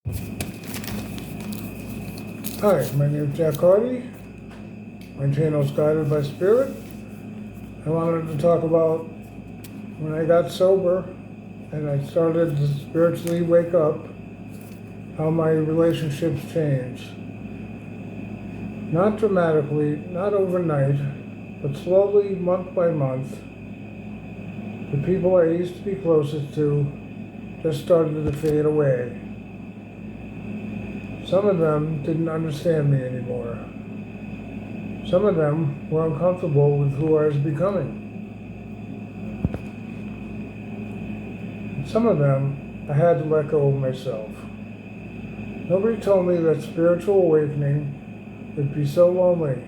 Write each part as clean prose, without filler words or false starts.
Hi, my name is Jack Hardy. My channel is Guided by Spirit. I wanted to talk about when I got sober and I started to spiritually wake up, how my relationships changed. Not dramatically, not overnight, but slowly, month by month, the people I used to be closest to just started to fade away. Some of them didn't understand me anymore. Some of them were uncomfortable with who I was becoming. And some of them I had to let go of myself. Nobody told me that spiritual awakening would be so lonely.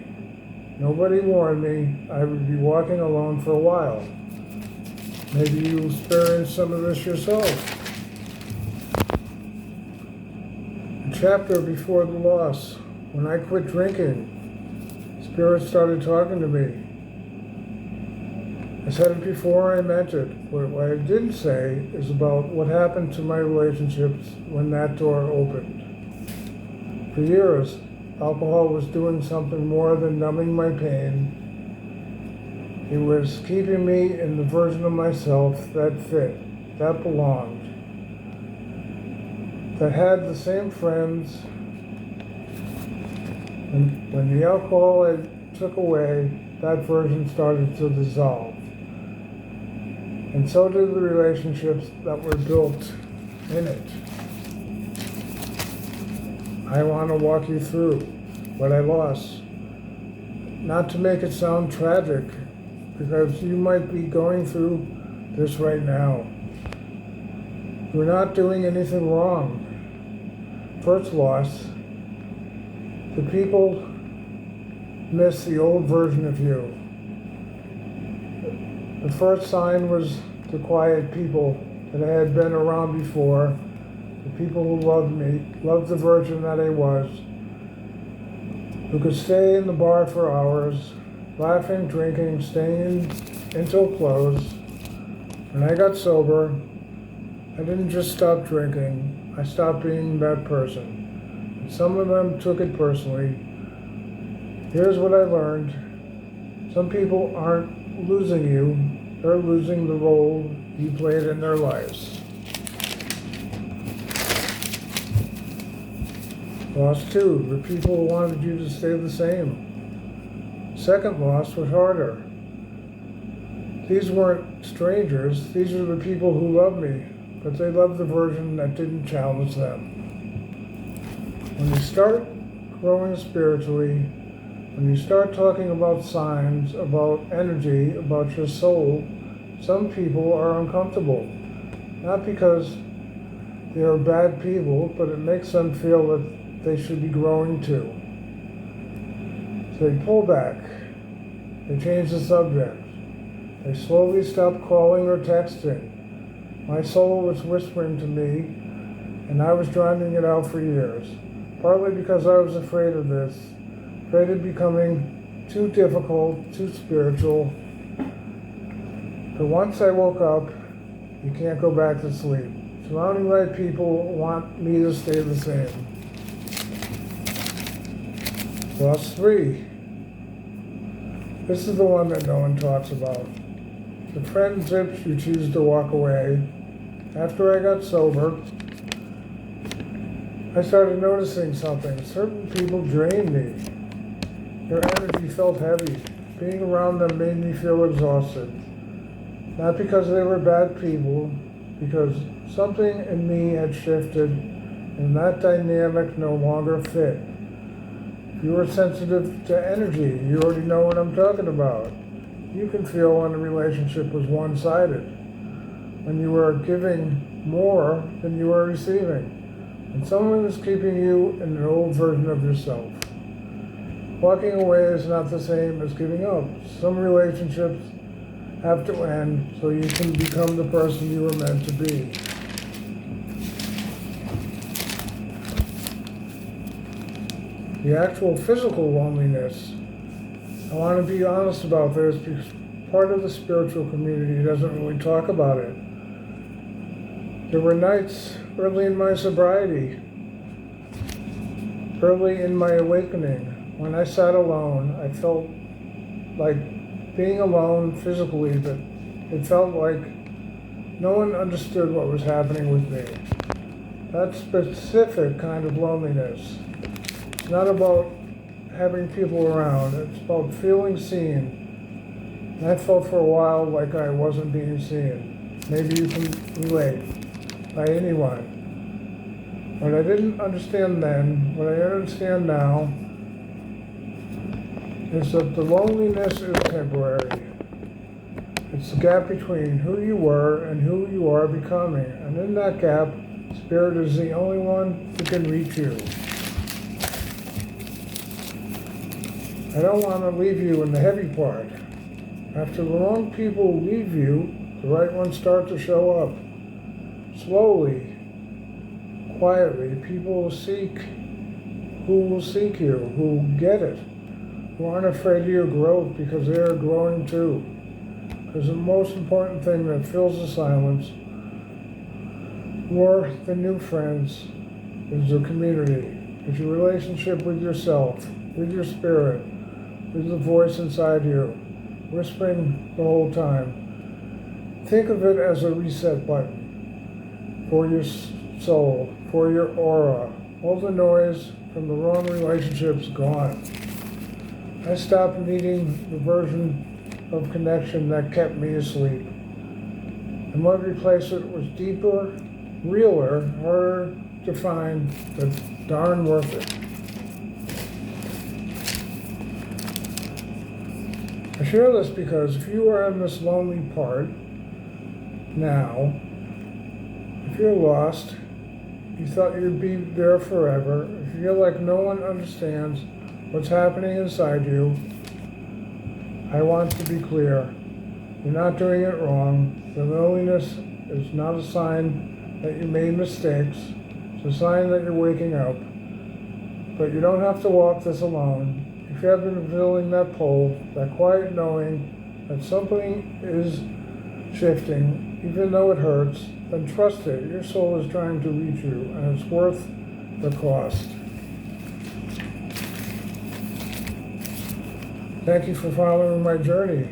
Nobody warned me I would be walking alone for a while. Maybe you experienced some of this yourself. The chapter before the loss, when I quit drinking, Spirit started talking to me. I said it before, I meant it. What I didn't say is about what happened to my relationships when that door opened. For years, alcohol was doing something more than numbing my pain. It was keeping me in the version of myself that fit, that belonged, that had the same friends. And when the alcohol I took away, that version started to dissolve. And so did the relationships that were built in it. I want to walk you through what I lost. Not to make it sound tragic, because you might be going through this right now. You're not doing anything wrong. First loss, the people miss the old version of you. The first sign was the quiet people that I had been around before, the people who loved me, loved the version that I was, who could stay in the bar for hours, laughing, drinking, staying until close. When I got sober, I didn't just stop drinking, I stopped being that person. And some of them took it personally. Here's what I learned. Some people aren't losing you, they're losing the role you played in their lives. Loss two, the people who wanted you to stay the same. Second loss was harder. These weren't strangers, these are the people who loved me, but they loved the version that didn't challenge them. When you start growing spiritually, when you start talking about signs, about energy, about your soul, some people are uncomfortable. Not because they are bad people, but it makes them feel that they should be growing too. So they pull back. They change the subject. They slowly stop calling or texting. My soul was whispering to me, and I was drowning it out for years. Partly because I was afraid of this, afraid of becoming too difficult, too spiritual. But once I woke up, you can't go back to sleep. Surrounding right people want me to stay the same. Loss three. This is the one that no one talks about. The friendships you choose to walk away. After I got sober, I started noticing something. Certain people drained me. Their energy felt heavy. Being around them made me feel exhausted. Not because they were bad people, because something in me had shifted and that dynamic no longer fit. If you are sensitive to energy, you already know what I'm talking about. You can feel when a relationship was one-sided, when you were giving more than you were receiving. And someone is keeping you in an old version of yourself. Walking away is not the same as giving up. Some relationships have to end so you can become the person you were meant to be. The actual physical loneliness, I want to be honest about this because part of the spiritual community doesn't really talk about it. There were nights early in my sobriety Early in my awakening, when I sat alone, I felt like being alone physically, but it felt like no one understood what was happening with me. That specific kind of loneliness. It's not about having people around, it's about feeling seen. And I felt for a while like I wasn't being seen. Maybe you can relate, by anyone. What I didn't understand then, what I understand now, is that the loneliness is temporary. It's the gap between who you were and who you are becoming. And in that gap, Spirit is the only one who can reach you. I don't want to leave you in the heavy part. After the wrong people leave you, the right ones start to show up. Slowly, quietly, people will seek who will seek you, who get it, who aren't afraid of your growth because they are growing too. Because the most important thing that fills the silence, or the new friends, is the community, is your relationship with yourself, with your spirit, with the voice inside you, whispering the whole time. Think of it as a reset button for your soul, for your aura. All the noise from the wrong relationships gone. I stopped needing the version of connection that kept me asleep. And what replaced it was deeper, realer, harder to find, but darn worth it. I share this because if you are in this lonely part now, if you're lost, you thought you'd be there forever, if you feel like no one understands what's happening inside you, I want to be clear. You're not doing it wrong. The loneliness is not a sign that you made mistakes. It's a sign that you're waking up. But you don't have to walk this alone. If you have been feeling that pull, that quiet knowing that something is shifting, even though it hurts, then trust it. Your soul is trying to reach you, and it's worth the cost. Thank you for following my journey.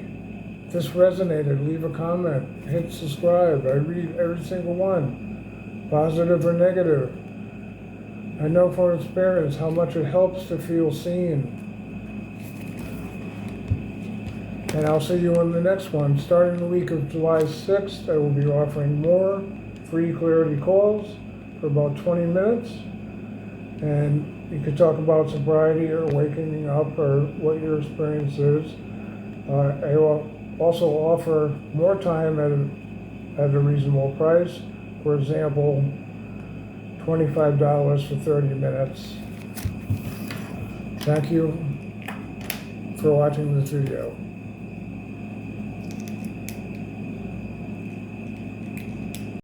If this resonated, leave a comment, hit subscribe. I read every single one, positive or negative. I know from experience how much it helps to feel seen. And I'll see you in the next one. Starting the week of July 6th, I will be offering more free clarity calls for about 20 minutes. And you can talk about sobriety or waking up or what your experience is. I will also offer more time at a reasonable price. For example, $25 for 30 minutes. Thank you for watching this video.